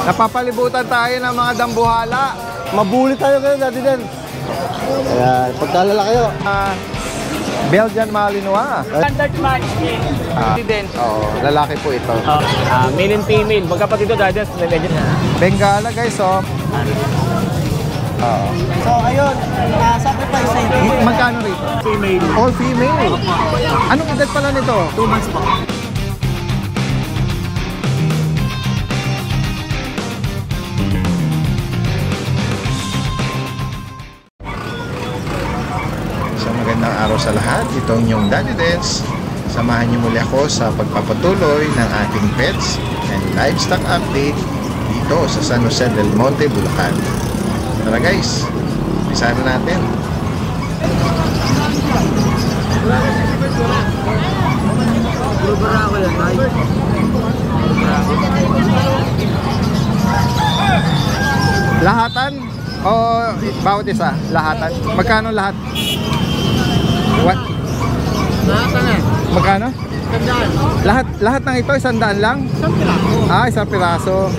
Napapalibutan tayo ng mga dambuhala. Mabulit tayo kayo dati din. Kaya pagkalala kayo. Belgian Malinois. Standard Munchkin. Oo, lalaki po ito. Male and female. Magkapatid ito, daddy. Bengala guys, oh. Oo. So ayun, sacrifice sa ito. Magkano rito? Female. All female. Anong edad pala nito? 2 months po. Magandang araw sa lahat. Ito ang inyong Daddy Dens. Samahan niyo muli ako sa pagpapatuloy ng ating pets and livestock update dito sa San Jose del Monte, Bulacan. Tara guys, umpisa na natin. Lahatan o bawat isa? Lahatan. Magkano lahat? What? Magkano? 100. Lahat ng ito 100 lang? Isang piraso. Isang piraso.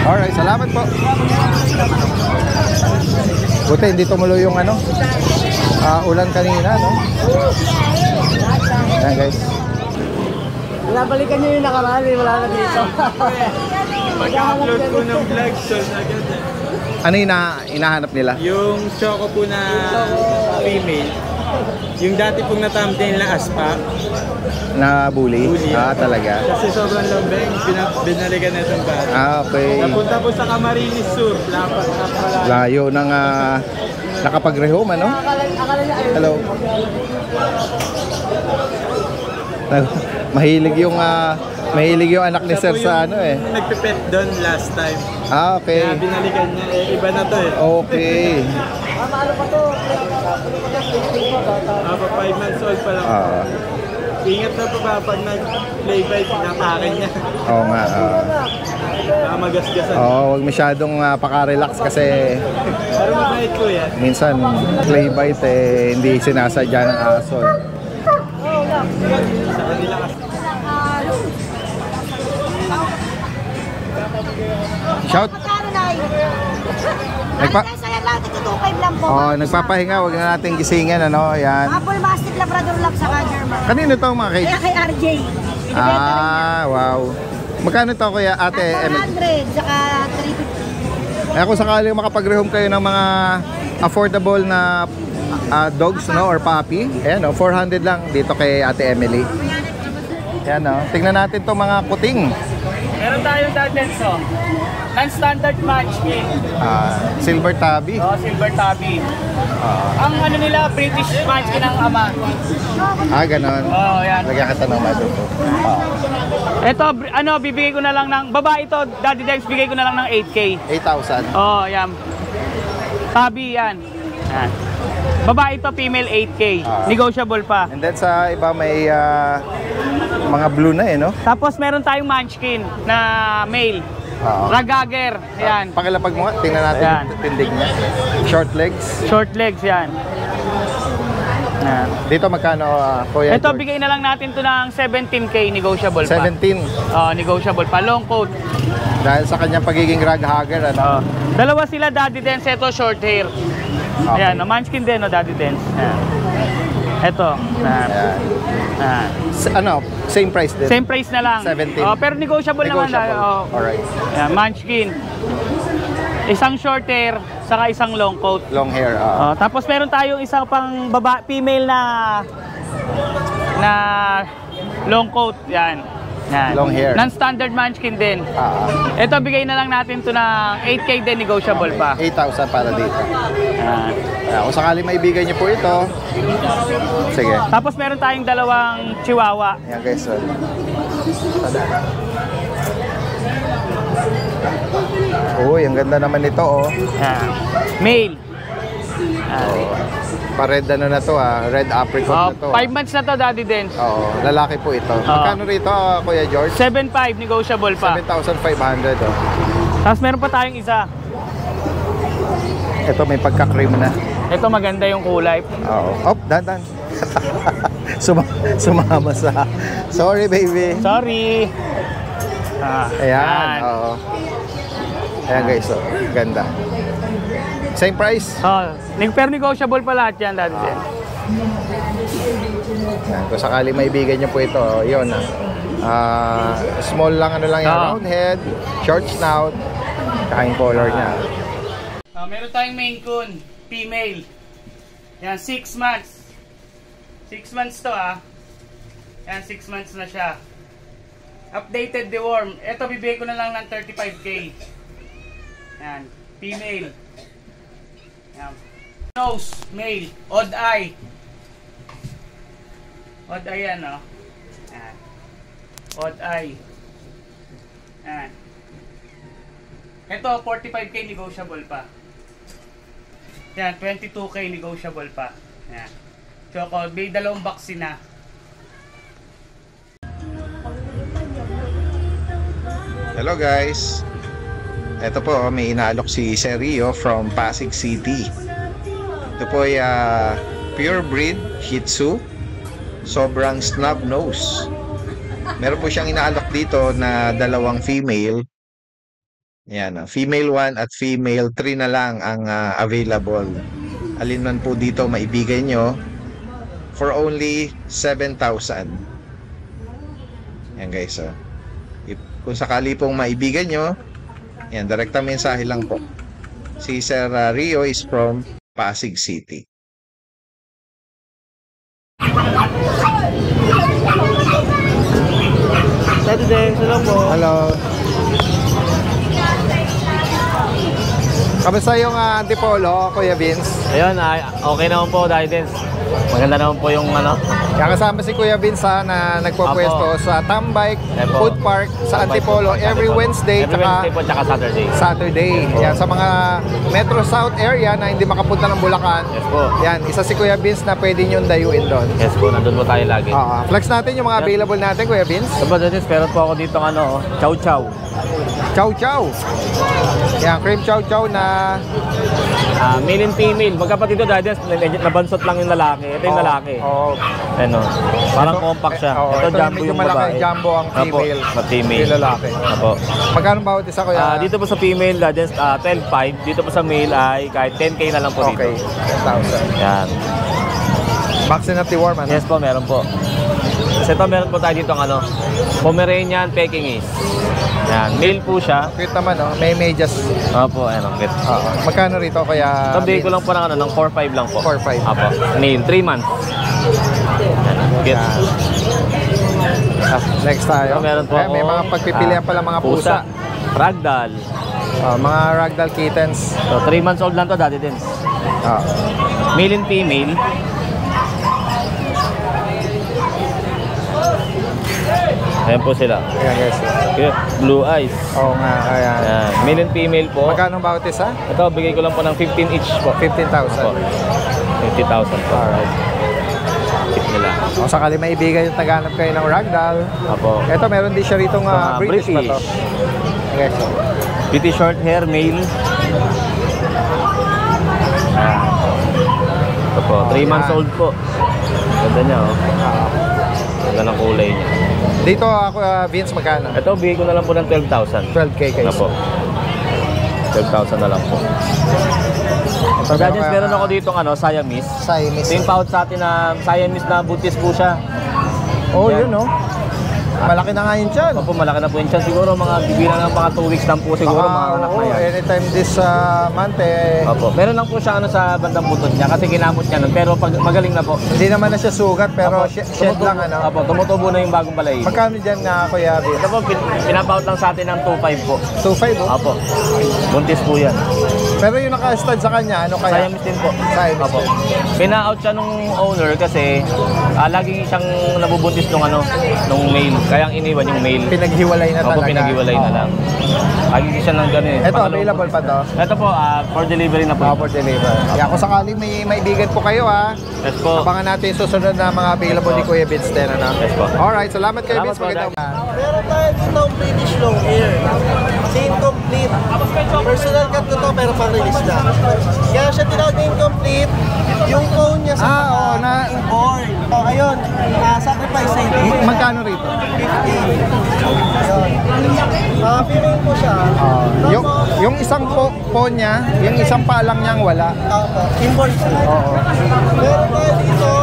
Alright, salamat po. Buti hindi tumuloy yung ano, ulan kanina, no? Ayan guys. Balikan nyo yung nakarali, wala na dito. Mag-upload po ng vlog, so agad. Ano yung hinahanap nila? Yung choco po na female. Yung dati pong na-thumbnail na aspa. Na bully? Talaga? Kasi sobrang lambeng, binalikan na itong bata. Okay. Napunta po sa Camarines Sur. Layo ng nakapag-rehome, ano? Hello. Mahilig yung anak ni Sir sa ano eh. Nagpipet doon last time. Okay. Kaya binalikan niya, iba na to eh. Okay. Pa 5 months old pa lang. Ingat na po ba pag nag-play bite, nakakin niya. Oo nga. Baka magasgasan. Huwag masyadong paka-relax kasi Pero mabait po yan. minsan play bite hindi sinasadya ng aso. Sa kanila kasi. Shout. Nagpapahinga, wag na natin gisingin, ano, yan. Apple Mastiff Labrador Lab sa German. Kanino to mga kay? Kaya kay RJ. Wow. Magkano to kuya ate? 400 saka 350. Kung sakaling makapag-rehome kayo ng mga affordable na dogs, no, or puppy, ayan, no, 400 lang dito kay ate Emily. Ayan, no. Tingnan natin to mga kuting. Meron tayong Dadenso. Non-standard Munchkin. Silver tabby. Silver tabby. Ang ano nila, British Munchkin ang ama. Ganon. Yan. Lagyan kita ng mado to. Ito, bibigay ko na lang ng, babae ito, Daddy Dex, bigay ko na lang ng 8K. 8,000. Yan. Tabby yan. Yan. Babae ito, female 8K. Negotiable pa. And then sa iba may mga blue na no? Tapos meron tayong Munchkin na male. Ragager. Yan. Pakilapag mo nga, tingnan natin yung tindig niya. Short legs. Short legs yan. Dito magkano kuya? Ito, George? bigay na lang natin to ng 17K, negotiable pa. 17. Negotiable pa. Long coat. Dahil sa kanyang pagiging raghagger, ano? Dalawa sila, Daddy Dens. Ito, short hair. Okay. Ayan, Munchkin din, Daddy Dens. Ayan. Ito. Ayan. Same price din? Same price na lang. 17. Pero negotiable naman. Alright. Ayan, Munchkin. Isang short hair, saka isang long coat. Long hair. Tapos meron tayong isang pang female na long coat. Yan. Long hair. Non-standard Munchkin din. Ito, bigay na lang natin to ng 8K din, negotiable pa. 8,000 para dito. Kung sakali maibigay niyo po ito, sige. Tapos meron tayong dalawang Chihuahua. Yan guys. Uy, ang ganda naman nito, oh. Male. Pa-red ano na to, red apricot na to. 5 months na to, Daddy Dens. Lalaki po ito. Magkano rito, Kuya George? 7.5, negotiable pa. 7,500, oh. Tapos meron pa tayong isa. Ito may pagka-cream na. Ito maganda yung kulay. Oo. Oh, dandan. Sumama sa... Sorry, baby. Sorry. Ayan. Oo. Ayan guys, oh. Ganda. Same price. Oh, pero negotiable pa lahat yan, Daddy Den. Yan, kung sakali maibigan nyo po ito, yun small lang ano lang yung round head, short snout, tsaka yung color niya. Meron tayong Maine Coon, female. Yan, 6 months. 6 months to Yan, 6 months na siya. Updated deworm. Ito, bibigay ko na lang ng 35K. Yan, female. Yan. Nose, male. Odd eye. Odd eye yan, Yan. Odd eye. Yan. Ito, 45K negotiable pa. Yan, 22K negotiable pa. Yan. Choco, may dalawang vaccine na. Hello guys. Ito po, may inaalok si Sir Rio from Pasig City. Ito po ay pure breed Shih Tzu. Sobrang snub nose. Meron po siyang inaalok dito na dalawang female. Yan, female 1 at female 3 na lang ang available. Alin man po dito maibigay nyo for only 7,000. Yan guys, kung sakali pong maibigan nyo, yan, direkta mensahe lang po. Si Sir Rio is from Pasig City. Daddy Den, hello po. Hello. Kamusta yung Antipolo, Kuya Vince? Ayun, okay naman po, Daddy Den. Maganda naman po yung Kasama si Kuya Vince na nagpupwesto sa Tambike Food Park sa Antipolo every Wednesday tsaka Saturday. Saturday. Yan, sa mga Metro South area na hindi makapunta ng Bulacan. Yes po. Yan, isa si Kuya Vince na pwede nyo dayuin doon. Yes po, nandun po tayo lagi. Flex natin yung mga available natin, Kuya Vince. So, Daddy Den, meron po ako dito chow chow. Chow chow. Yan, cream chow chow na male and female. Magkapatid ito, Daddy Den, nabansot lang yung lalaki. Ito yung lalaki. Ano, parang compact siya. Ito jumbo yung babae. Jumbo ang female. Female. Yung lalaki. Apo. Magkano bawat isa, Kuya? Dito po sa female, 12.5. Dito po sa male ay kahit 10K na lang po dito. Okay, 10,000. Yan. Vaccine at deworm, ano? Yes po, meron po. Kasi ito, meron po tayo dito Pomeranian Pekingese. Yan, male po siya. Cute naman, may medyas. Opo, cute. Magkano rito, Kaya? Sabi ko lang po ng 4.5 lang po. 4.5. Opo, male, 3 months. Cute. Next tayo. Meron po may mga pagpipilian pala mga pusa. Ragdoll. Mga ragdoll kittens. So, 3 months old lang to, Daddy Den. Male and female. Ayan po sila. Ayan guys. Blue eyes. Oo nga, ayan. Ayan. Male and female po. Magkano bawat isa? Ito, bigay ko lang po ng 15 each po. 15,000. 50,000 po. Alright. Tip nila. O sakali maibigan yung taganap kayo ng ragdoll. Opo. Ito, meron din siya rito British pa to. Okay. British short hair, male. Ito po, 3 months old po. Ganda niya, ganda ng kulay niya. Dito ako, Vince, magkano? Ito, bigay ko na lang po ng 12,000. 12K guys. Opo. 12,000 na lang po. So, Daddies, meron ako dito Siamese. Siamese. Same out sa atin na Siamese na butis po siya. Yun, malaki na nga yun dyan. Opo, malaki na po yun siya. Siguro mga bibilang ng mga 2 weeks lang po siguro mga anak na yan. Anytime this month Opo. Meron lang po siya sa bandang butot niya kasi ginamot niya nun. Pero pag magaling na po. Hindi naman na siya sugat pero Opo, shed lang Opo, tumutubo na yung bagong balay. Magkano dyan Kuya Vince? Ito po, pinapout lang sa atin ng 2.5 po. 2.5 Opo. Buntis po yan. Pero yung naka-stud sa kanya, ano kaya? Siamese din po. Siamese. Opo. Pina-out siya nung owner kasi laging siyang nabubuntis nung male. Kaya ang iniwan yung male. Pinaghiwalay na talaga. Opo, pinaghiwalay na lang. Lagi siya ng ganun. Ito, available pa to? Ito po, for delivery na po. For delivery. Kaya kung sakaling may maibigan po kayo Yes po. abangan natin yung susunod na mga available ni Kuya Vince din. Yes po. Alright, salamat Kuya Vince. Salamat po, Magandang Meron tayo dito British long hair. Chain complete. incomplete. Personal cut ko to pero pang-release na. Kaya siya tinawag na incomplete. Yung phone niya sa oo, inborn. So, ayun, sacrifice sa ito. Magkano rito? 50. Female po siya. Yung isang phone niya, yung isang paalang niyang wala. Inborn po. Oo. Meron tayo dito,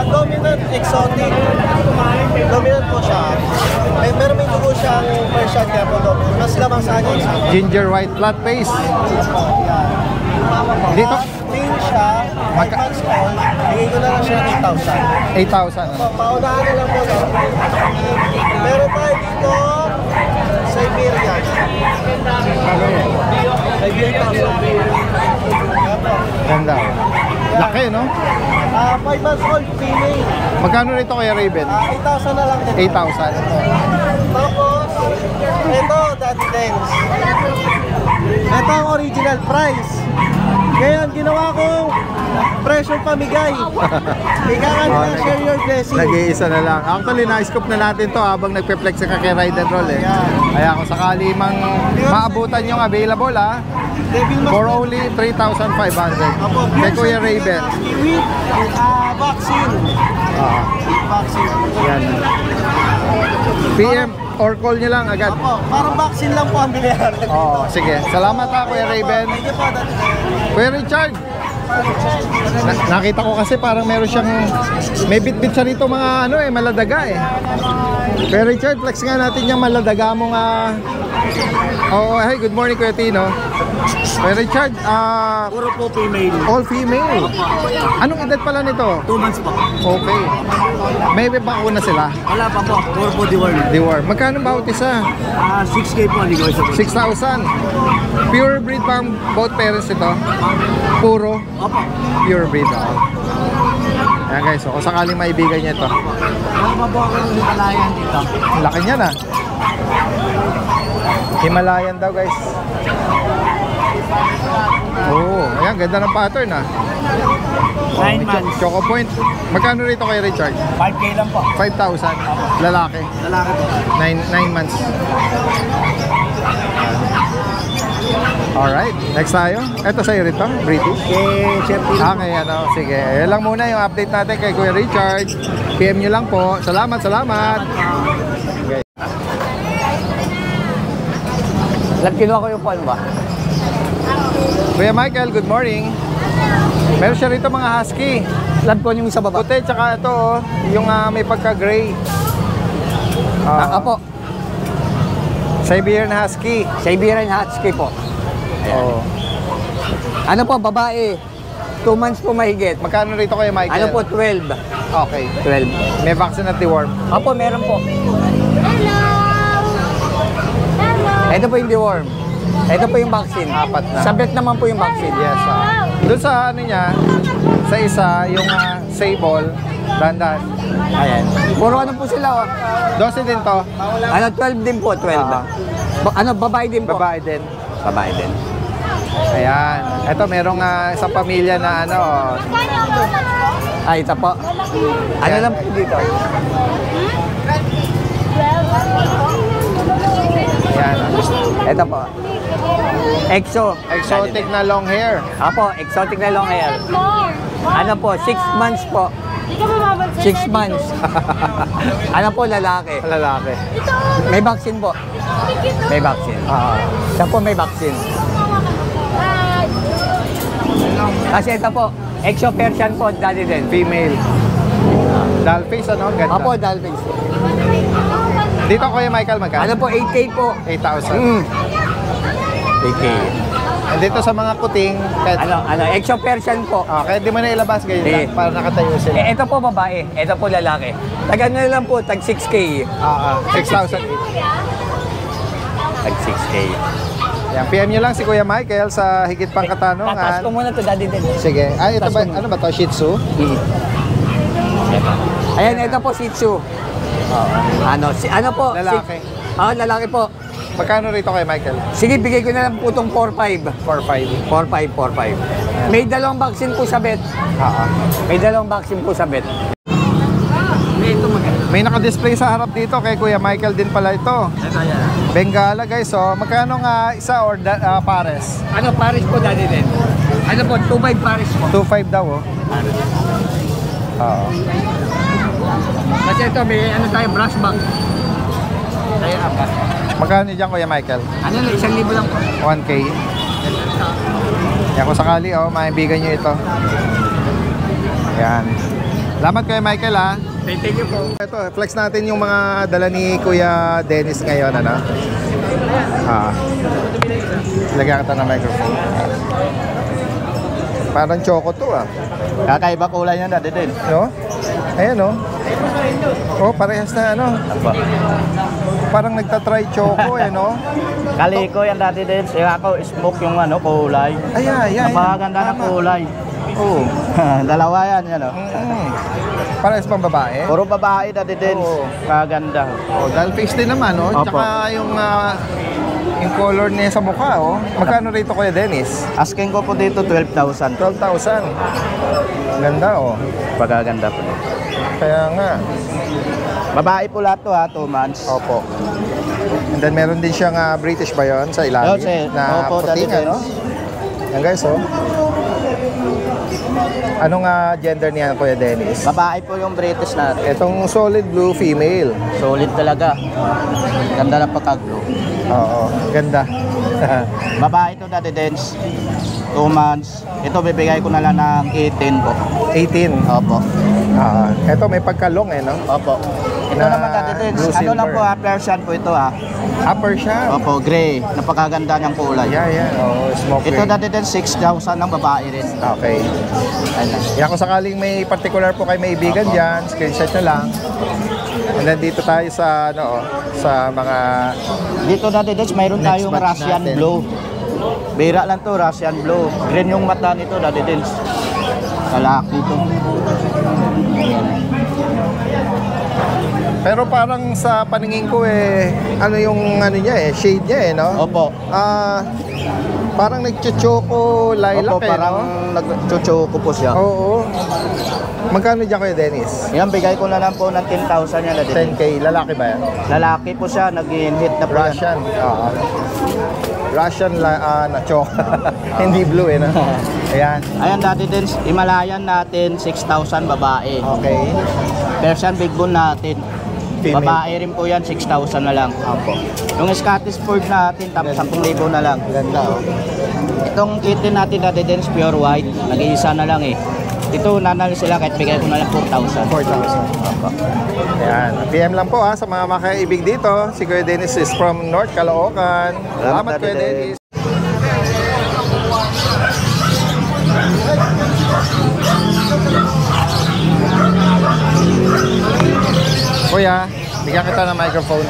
dominant exotic. Dominant po siya. Pero may dugo siyang Persian kaya po dominant. Mas lamang sa kanya isa. Ginger white flat face. Dito, Clean siya, 5 months old. Bigay ko na lang siya ng 8,000. 8,000. So, paunahan na lang po. No? Meron tayo dito, Siberian. Siberian. Ganda. Laki, no? 5 months old, female. Magkano rito kaya Raven? 8,000 na lang din. 8,000. Tapos, ito, Daddy Dance. Ito ang original price. Ngayon, ginawa kong presyo pamigay. Ika nga nila, share your blessing. Nag-iisa na lang. Actually, na-scoop na natin to habang nagpe-flex ka kay Ride and Roll eh. Kaya kung sakali mang maabutan yung available for only 3,500. Kay Kuya Raven. With vaccine. Vaccine. Yan. PM or call nyo lang agad. Opo, parang vaccine lang po ang bilihan. Oo, sige. Salamat Kuya Raven. Thank you po, Daddy. Kuya Richard. Nakita ko kasi parang meron siyang may bit-bit siya rito mga maladaga eh. Kuya Richard, flex nga natin yung maladaga mo nga. Hey, good morning Kuya Tino. Kuya Richard, Puro po female. all female. Anong edad pala nito? 2 months po. Okay. May bakuna sila. Wala pa po. Puro po deworm. Deworm. Magkano bawat isa? 6K po ang negosyo po. 6,000. Pure breed pa ang both parents ito? Puro? Opo. Pure breed ako. Ayan guys, so kung sakaling maibigan niya ito. Ano pa po ako ng Himalayan dito? Laki niya na. Himalayan daw guys. Ayan, ganda ng pattern 9 months. Choco Point. Magkano rito kay Richard? 5K lang po. 5,000. Lalaki. Lalaki po. 9 months. Alright, next tayo. Ito sa'yo rito, British. Okay, sige. Yan lang muna yung update natin kay Kuya Richard. PM nyo lang po. Salamat. Okay. Kinuha ko yung phone ba? Kuya Michael, good morning. Meron siya rito mga husky. Lab ko yung sa baba. Puti, tsaka ito, yung may pagka-gray. Apo, Siberian Husky. Siberian Husky po. Ano po, babae. 2 months po mahigit. Magkano rito kay Michael? Ano po, 12. Okay. 12. May vaccine at deworm. Apo, meron po. Ito po yung deworm. Ito po yung vaccine. 4 na. Sabit naman po yung vaccine. Yes. Doon sa niya, sa isa, yung sable, dandan. Ayan. Puro ano po sila. 12 din to. Ano, 12 din po, 12. Babae din po. Babae din. Babae din. Ayan. Ito, merong isang pamilya na Ay, ito po. Ano lang po dito? Ayan. Ito po. Exotic na long hair. Apo, exotic na long hair. Ano po, 6 months po. 6 months. Ano po, lalaki. Lalaki. May vaccine po. May vaccine. Siya po may vaccine. Kasi ito po, Exo Persian po, daddy din. Female. Dollface, Ganda. Apo, Dalvins. Dito Kuya Michael, magkano? Ano po, 8K po. 8,000. 8K. And dito sa mga kuting, kahit, Exo Persian po. kahit di mo na ilabas, ganyan lang, para nakatayo sila. Ito po babae, ito po lalaki. Tag ano lang po, tag 6K. 6,000. Tag 6K. Yan, PM nyo lang si Kuya Michael sa higit pang Tatas katanungan. ko muna to, daddy din. Sige. Ay, ito ba, ano ba to? Shih Tzu? Ayan, ito po Shih Tzu. Ano po? Lalaki. Lalaki po. Magkano rito kay Michael? Sige, bigay ko na lang po itong 4-5. 4,500. 4-5. May dalawang vaccine po sa bet. May dalawang vaccine po sa bet. Ito maganda. May naka-display sa harap dito kay Kuya Michael din pala ito. Bengala guys, so magkano nga isa or pares? Ano, Paris po dati din. Ano po, 2.5 Paris po. 2.5 daw oh. Oo. Kasi ito, may ano tayo, brush bag. Kaya apa. Magkano dyan Kuya Michael? Ano na, 1,000 lang po. 1K. Yan kung sakali oh, maibigan nyo ito. Yan. Salamat Kuya Michael ha. Thank you po. Ito, flex natin yung mga dala ni Kuya Dennis ngayon, ano? Lagyan kita ng microphone. Parang choco to ah. Kakaiba kulay yan dati din. No? Ayan no? Oh, parehas na ano? Parang nagtatry choco eh no? Kaliko yan dati din. Siya ako, smoke yung ano, kulay. Ayan. Napakaganda ng kulay. Oo. Dalawa yan, yan o. Parehas pang babae? Puro babae dati din. Oo. Kaganda. Oh, doll face din naman no? Opo. Tsaka yung color niya sa mukha oh. Magkano rito Kuya Dennis? Asking ko po dito 12,000. 12,000. Ganda oh. Pagaganda po. Kaya nga. Babae po lahat to ha, 2 months. Opo. And then meron din siyang British ba yun sa ilalim? Na Opo, puting dati ano? Yan guys oh. Anong gender niya Kuya Dennis? Babae po yung British natin. Itong solid blue female. Solid talaga. Ganda ng pagka-glow. Oo, ganda. Babae to dati din. 2 months. Ito bibigay ko na lang ng 18 po. 18. Opo. Ito may pagkalong eh no? Opo. Ito Na naman dati din. blue Ano lang silver. po ha, Persian po ito ha. Upper siya. Opo, gray. Napakaganda niyang kulay. Yeah. Oh, smoke Ito ring. dati din 6,000 ng babae rin. Okay. Ayun. Yan kung sakaling may particular po kayo maibigan dyan, screenshot na lang. And then dito tayo sa ano, sa mga Dito dati din mayroon Next tayong batch Russian natin. blue. Bira lang to, Russian blue. Green yung mata nito dati din. Lalaki to. pero parang sa paningin ko eh ano yung ano niya eh, shade niya eh no? Opo. Parang nagchochoco lilac Opo, eh parang no? nagchuchuko po siya. Oo. Magkano dyan Kuya Dennis? Yan, bigay ko na lang po ng 10,000 yan dati. 10K, lalaki ba yan? Lalaki po siya, nag-hit na po yan. Russian. Russian na choco. Hindi blue eh no? Ayan. Ayan dati din, Himalayan natin, 6,000 babae. Okay. Persian Big Bone natin. Female. Babae rin po yan, 6,000 na lang. Apo. Yung Scottish Fold natin, 10,000 na lang. Ganda oh. Itong kitten natin dati din, pure white, nag-iisa na lang eh. Ito, nanalo sila kahit bigay ko na lang 4,000. 4,000. Ayan. PM lang po sa mga makaibig dito. Si Kuya Dennis is from North Caloocan. Salamat Kuya Dennis. Kuya, bigyan kita ng microphone.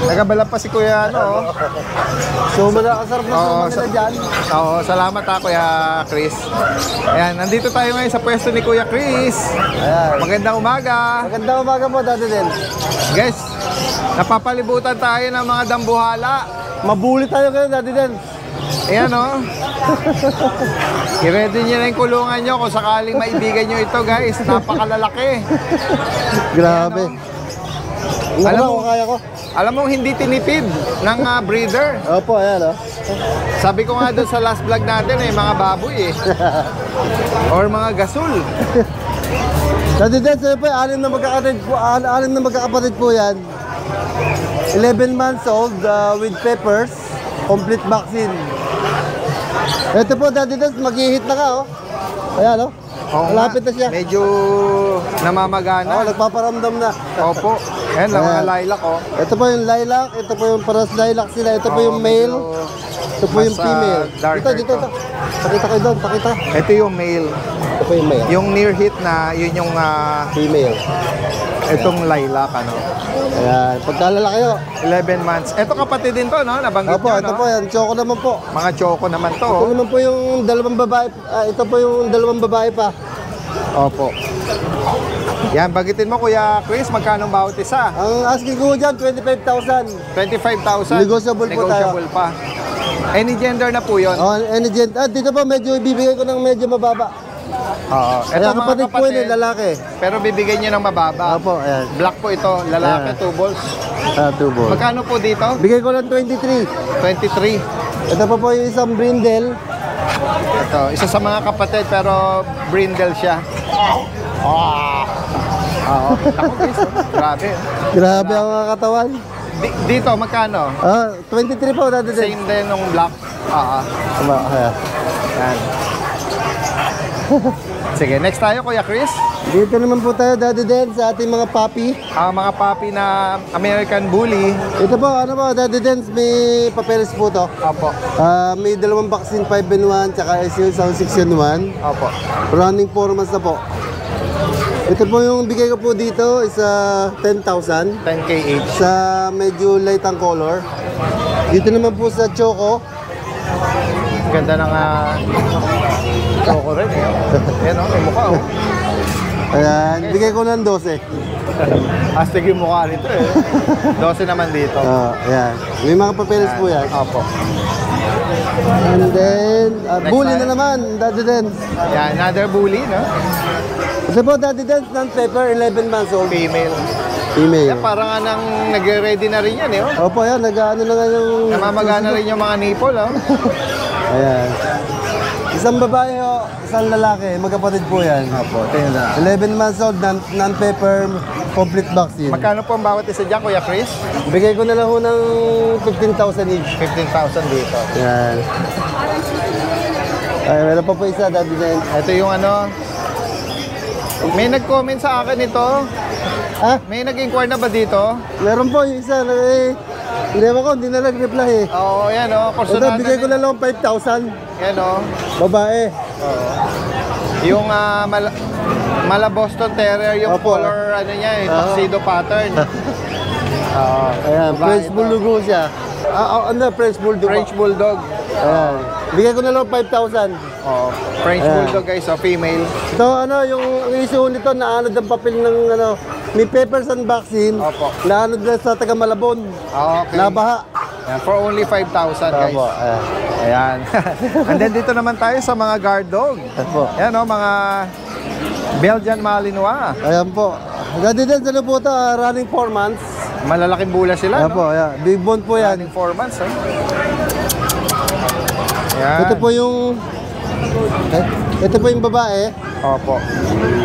Nagabala pa si Kuya ano. Suma na kasarap na Oo, suma nila dyan. Oo, salamat Kuya Chris. Ayan, nandito tayo ngayon sa pwesto ni Kuya Chris. Ayan. Magandang umaga. Magandang umaga po dati din. Guys, napapalibutan tayo ng mga dambuhala. Mabuli tayo kayo dati din. Ayan o. I-ready nyo na yung kulungan nyo kung sakaling maibigan nyo ito guys. Napakalalaki. Grabe. Alam mo, kaya ko. alam mo hindi tinipid ng breeder. Opo, ayan Sabi ko nga doon sa last vlog natin mga baboy eh. Or mga gasol. Dati din, sa'yo po, anim na magkakapatid po yan. 11 months old with peppers, complete vaccine. Ito po, dati din, mag-hit na ka Ayan Oo malapit nga, na siya. Medyo namamagana. Nagpaparamdam na. Opo. Ayan lang mga lilac Ito po yung lilac, ito po yung paras lilac sila, ito po yung male, ito po yung mas, female. darker Dito. Pakita kayo doon, pakita. Ito yung male. Ito po yung male. Yung near hit na, yun yung Female. itong lilac Ayan, pagkalala kayo. 11 months. Ito kapatid din to, no? Nabanggit Opo, nyo, ito no? po yan, choco naman po. Mga choco naman to. Ito naman po yung dalawang babae, ito po yung dalawang babae pa. Opo. Yan, bagitin mo Kuya Chris, magkano bawat isa? Ang asking ko dyan, 25,000. 25,000. Negotiable po tayo. Negotiable pa. Any gender na po yun? Dito po medyo ibibigay ko ng medyo mababa. Oo. Ito Kaya mga kapatid po yun, lalaki. Pero bibigyan niyo ng mababa. Opo, ayan. Black po ito, lalaki, Ayan. 2 balls. 2 balls. Magkano po dito? Bigay ko lang 23. 23. Ito pa po yung isang brindle. Ito, isa sa mga kapatid pero brindle siya. Oo. Ako guys, grabe. Grabe ang mga katawan. Dito, magkano? 23 po, Daddy Den. Same din nung black. Ayan. Yan. Sige, next tayo, Kuya Chris. Dito naman po tayo, Daddy Den, sa ating mga puppy. Mga puppy na American Bully. Ito po, ano po, Daddy Den, may papeles po to. Opo. May 2 vaccine, 5-in-1, tsaka isang 6-in-1. Opo. Running 4 months na po. Ito po yung bigay ko po dito is 10,000. 10K each. Sa medyo light ang color. Dito naman po sa Choco. Ganda ng choco rin eh. Yan o, may mukha o. Ayan, bigay ko ng 12. Astig yung mukha nito eh. 12 naman dito. Ayan. May mga papeles po yan. Opo. And then, bully tayo. na naman, Daddy Den. Yan, another bully, no? Ito po, Daddy Den, non-paper, 11 months old. Female. Female. Yan, parang nang nagre-ready na rin yan eh. Oh. Opo, yan, nag-ano na nga yung... Namamagana rin yung mga nipple, oh. Ayan. Isang babae o, isang lalaki, magkapatid po yan. Opo, tingnan na. 11 months old, non-paper, complete vaccine. Magkano po ang bawat isa dyan, Kuya Chris? Bigay ko na lang ho ng 15,000 each. 15,000 dito. Yan. Ay, meron pa po isa, Daddy Den. Ito yung ano. May nag-comment sa akin ito. Ha? May nag-inquire na ba dito? Meron po yung isa, hindi ko, hindi na nag-reply eh. Oo, yan o. Ito, bigay ko na lang 5,000. Yan o. Babae. Oo. Yung Mala Boston Terrier, yung Opo. color ano niya, yung tuxedo pattern. Oo. Ayan, Babae French ito. Bulldog ho siya. French Bulldog. French Bulldog. Ayan. Bigay ko na lang 5,000. Oh, French Ayan. Bulldog guys, so female. Ito, yung issue nito, naanod ang papel ng, may papers and vaccine. Opo. Naanod na sa taga Malabon. Okay. Nabaha. Yan, for only 5,000 guys. Opo, ayan. Ayan. And then dito naman tayo sa mga guard dog. Opo. Yan o, mga Belgian Malinois. Ayan po. Daddy Den, ano po ito? Running 4 months. Malalaking bula sila, Ayan po, ayan. Big bone po yan. Running 4 months, eh. Ayan. Ito po yung... Ito po yung babae. Opo.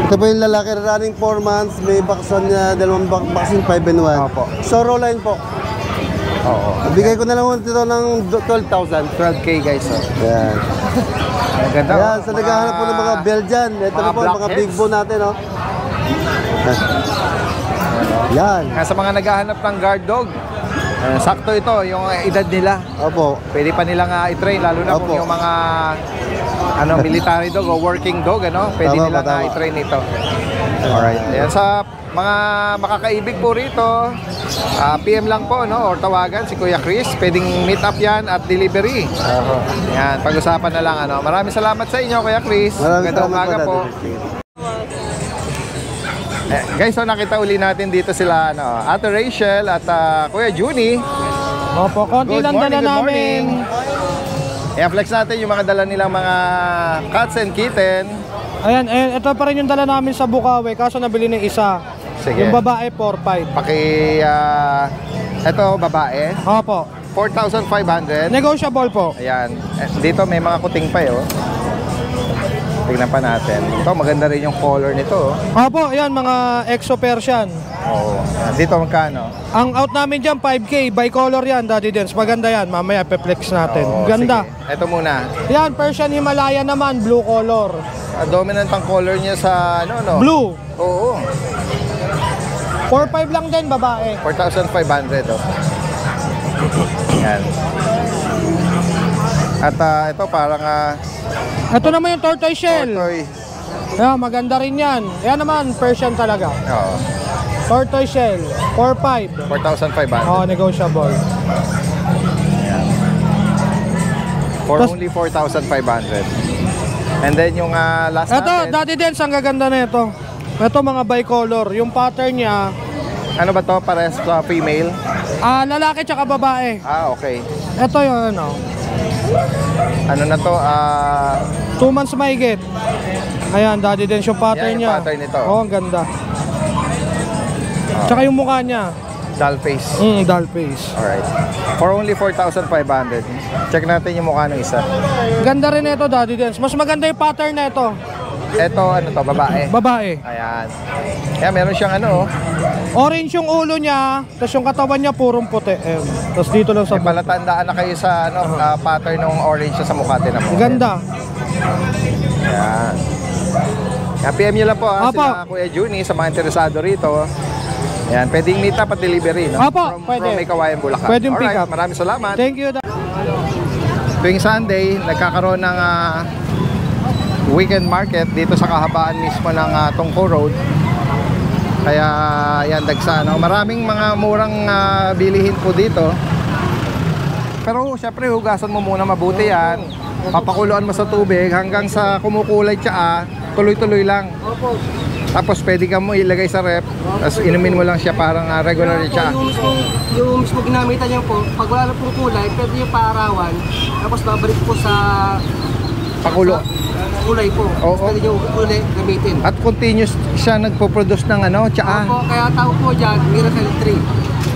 Ito po yung lalaki, running 4 months. May vaccine na 2 vaccine, 5-in-1. Opo. Soro line po. Oo. Bigay ko na lang ito ng 12,000. 12K guys, oh. Ayan. Ang ganda, Ayan, oh. sa naghahanap po ng mga Belgian. Ito mga na po, mga blackheads. big bone natin, oh. Yan. Sa mga naghahanap ng guard dog, sakto ito, yung edad nila. Opo. Pwede pa nilang i-train, lalo na kung Opo. yung mga military dog o working dog, pwede Tama, nilang tama. i-train ito. Alright. Ayan, sa mga makakaibig po rito, PM lang po, no? Or tawagan si Kuya Chris. Pwedeng meet up yan at delivery. Yan, pag-usapan na lang, ano. Maraming salamat sa inyo, Kuya Chris. Maraming Magandang salamat umaga po. Guys, so nakita uli natin dito sila, Ate Rachel at Kuya Juni. Opo, konti Good lang morning, dala good namin. morning. Ayan, flex natin yung mga dala nilang mga cats and kitten. Ayan, ito pa rin yung dala namin sa Bukawi, kaso nabili ng isa. Sige. Yung babae, 4-5. Ito, babae. Opo. 4,500. Negotiable po. Ayan. Dito may mga kuting pa, oh. Tignan pa natin. Ito, maganda rin yung color nito, oh. Opo, ayan, mga Exo Persian. Oo. Dito magkano? Ang out namin dyan, 5K. Bicolor yan, Daddy Dens. Maganda yan. Mamaya, pe-flex natin. Oo, Ganda. sige. Ito muna. Yan, Persian Himalaya naman, blue color. Dominant ang color niya sa, Blue. Oo. 4-5 lang din, babae. 4,500, oh. Yan. At ito parang Ito naman yung tortoise shell. toy. Ayan, maganda rin yan. Yan naman, Persian talaga. Oo. Tortoise shell, 4-5. 4,500. Oh, negotiable. For Tas- only 4,500. And then yung last Ito, natin. Daddy Dens, ang gaganda na ito. Ito, mga bicolor. Yung pattern niya, Ano ba to? Pares sa female? lalaki tsaka babae. Okay. Ito yung ano. Ano na to? 2 months mahigit. Ayan, Daddy Dens yung pattern Yan, yung niya. pattern nito. Oh, ang ganda. Tsaka yung mukha niya. Doll face. Doll face. Alright. For only 4,500. Check natin yung mukha ng isa. Ganda rin ito, Daddy Dens. Mas maganda yung pattern na ito. Ito, ano to? Babae. Babae. Ayan. Kaya meron siyang ano, Orange yung ulo niya, tapos yung katawan niya purong puti. Tapos dito lang sa may palatandaan na kayo sa ano, pattern ng orange sa mukha din mo. Ganda. Ayan. Kaya PM nyo lang po Apo. sila Kuya Juni sa mga interesado rito. Ayan, pwedeng meet up at delivery, no? Apo, pwede. From May Kawayan, Bulacan. Pwedeng pick Alright, up. maraming salamat. Thank you. Tuwing Sunday, nagkakaroon ng weekend market dito sa kahabaan mismo ng Tungko Road. Kaya yan, dagsa, no? Maraming mga murang bilihin po dito. Pero syempre hugasan mo muna mabuti yan. Papakuluan mo sa tubig hanggang sa kumukulay tsaa, tuloy-tuloy lang. Tapos pwede ka mo ilagay sa rep, tapos inumin mo lang siya parang regular tsaa. Yung mismo ginamitan niyo po, pag wala na pong kulay, pwede yung paarawan. Tapos babalik po sa Pakulo. kulay po. Oo. Pwede yung kulay gamitin. At continuous siya nagpo-produce ng ano, tsaa. Opo, kaya tawag po dyan, Miracle Tree.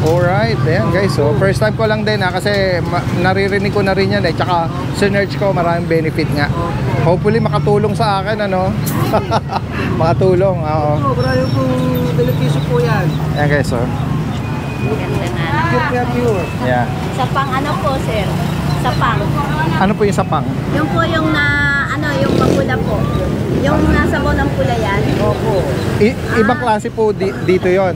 Alright, ayan guys, so first time ko lang din kasi naririnig ko na rin yan tsaka sinerge ko, maraming benefit nga. Hopefully makatulong sa akin, ano. Makatulong, oo. Oo, marami pong benepisyo po yan. Ayan guys, so Pure. yeah. Sa pang ano po, sir? Sa pang. Ano po yung sapang? Yung po yung yung mapula po. Yung nasa ng pula yan. Opo. Ibang klase po dito yon.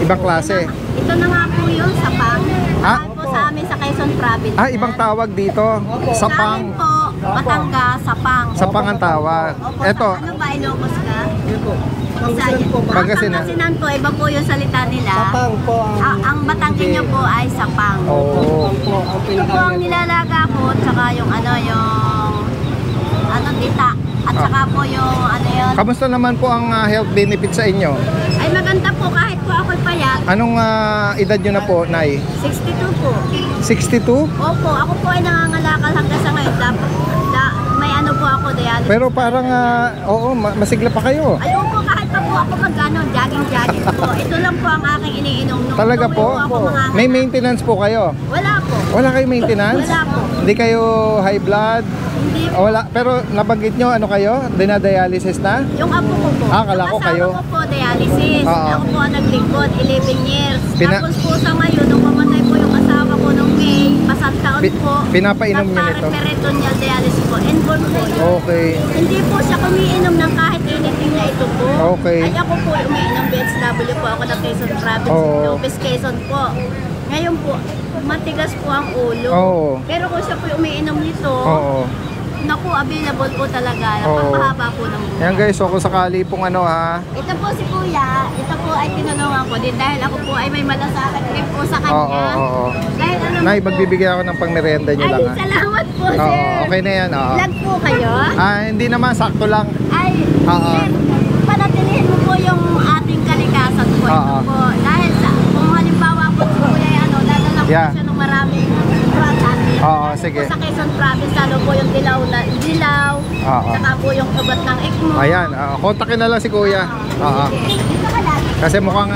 Ibang klase. Ito na nga po yung sa pang. Ah? Po sa amin sa Quezon Province. Ibang tawag dito. Sa Sapang. amin po, Batangas, sapang. Sapang ang tawag. Opo, Eto, ano ba, Ilocos ka? Ito. Pangasinan po. Pangasinan. Pangasinan po, iba po yung salita nila. Sapang po Ang Batanggenyo po ay sapang. oh. po ang Ito po ang nilalaga ko, tsaka yung dita. At saka po yung Kamusta naman po ang health benefit sa inyo? ay maganda po kahit po ako'y payat. Anong edad nyo na po, Nay? 62 po. 62? Opo, ako po ay nangangalakal hanggang sa ngayon. May ano po ako, dialysis. Pero parang, masigla pa kayo. Ayun po, kahit pa po ako jogging po. Ito lang po ang aking iniinom. Nung Talaga tuloy po? ako mga May maintenance po kayo? Wala po. Wala kayo maintenance? Wala po. Hindi kayo high blood? Hindi po. Wala. Pero nabanggit nyo, ano kayo? Dinadialysis na? Yung apo ko po. Kala ko Yung kayo. asawa ko po, dialysis. Oo. Ako po ang naglingkod, 11 years. Pina- Tapos po sa ngayon, nung mamatay po yung asawa ko nung May, pasang taon po. Pinapainom niyo nito? Nagpa-peritoneal dialysis po. Inborn po yun. Okay. Hindi po siya kumiinom ng kahit anything na ito po. Okay. Ay ako po umiinom BSW po ako ng Quezon Province. Oo. Lopez Quezon po. Ngayon po, matigas po ang ulo. Oo. Pero kung siya po umiinom nito, Oo. naku, available po talaga. Oo. Napapahaba po ng buhay. Yan guys, so kung sakali pong Ito po si Kuya, ito po ay tinulungan ko din dahil ako po ay may malasakit rin po sa kanya. Oo. Dahil ano Nay, po, magbibigay ako ng pangmerienda nyo ay, lang ha. salamat po, Oo, sir. okay na yan. Oo. Vlog po kayo? Hindi naman, sakto lang. Ay, Oo. sir, panatilihin mo po yung ating kalikasan po. Oo. Ito po. Dahil kung halimbawa po si Kuya ay dadala po Yeah. siya ng maraming product. Oo, sige. Sa Quezon Province, lalo po yung dilaw, Oo. saka po yung ugat ng ikmo. Ayan, kontakin na lang si Kuya. Oo. Dito ka lagi. Kasi mukhang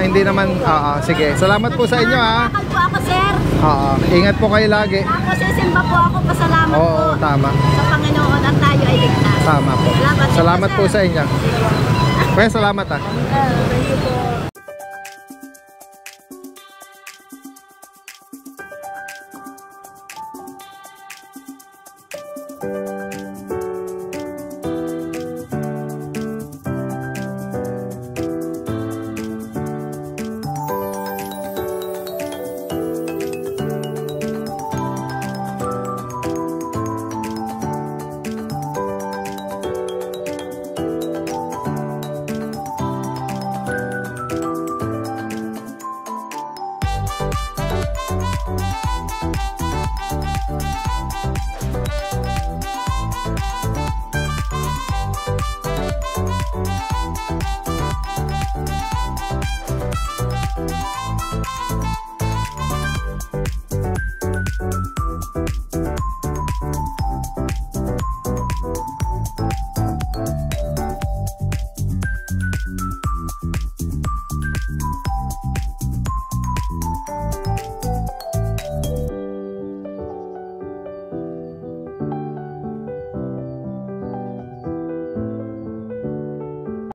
hindi naman, sige. Salamat po sa inyo ha. Nakakal po ako, sir. Oo. Ingat po kayo lagi. Tapos sisimba po ako, pasalamat po Oo, tama. sa Panginoon at tayo ay ligtas. Tama po. Salamat po sa inyo. Kuya, salamat ha. Thank you po.